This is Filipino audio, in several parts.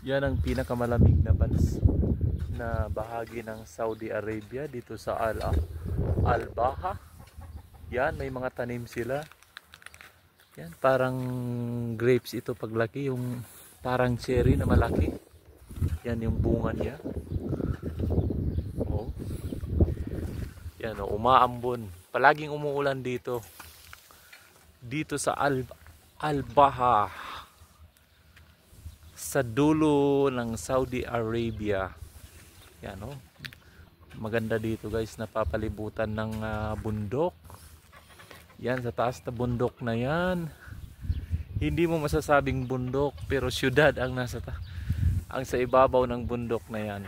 Yan ang pinakamalamig na na bahagi ng Saudi Arabia, dito sa Al-Baha. Yan, may mga tanim sila. Yan, parang grapes ito paglaki, yung parang cherry na malaki. Yan yung bunga niya. Oh. Yan, oh, umaambon. Palaging umuulan dito. Dito sa Al-Baha, sa dulo ng Saudi Arabia. Yan, oh. Maganda dito guys, napapalibutan ng bundok. Yan, sa taas na bundok na yan. Hindi mo masasabing bundok, pero syudad ang ang sa ibabaw ng bundok na yan.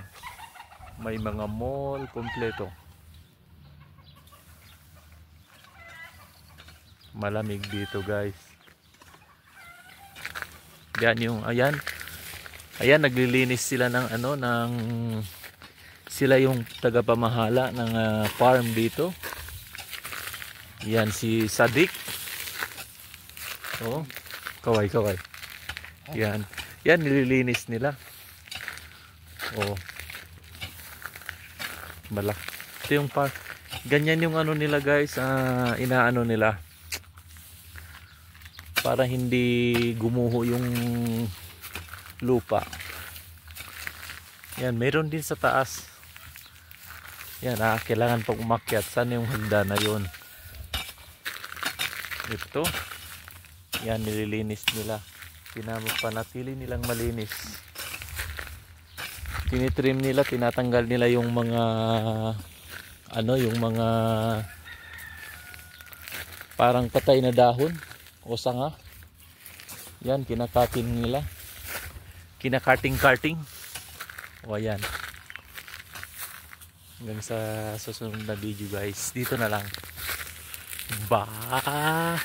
May mga mall kompleto. Malamig dito guys. Yan yung ayan. Ayan, naglilinis sila ng sila yung tagapamahala ng farm dito. Yan si Sadik. Oh, kaway. Yan. Yan, nililinis nila. Oh. Malak. Ito yung ganyan yung nila guys, inaano nila para hindi gumuho yung lupa. Yan, meron din sa taas. Yan, kailangan pag umakyat. Saan yung hagdan na yun? Ito. Yan, nililinis nila. Pinapanatili nilang malinis. Tinitrim nila, tinatanggal nila yung mga yung mga parang patay na dahon o sanga. Yan, kinakating nila. Kinakating-karting. O ayan. Hanggang sa susunod na video guys. Dito na lang. Bye-bye.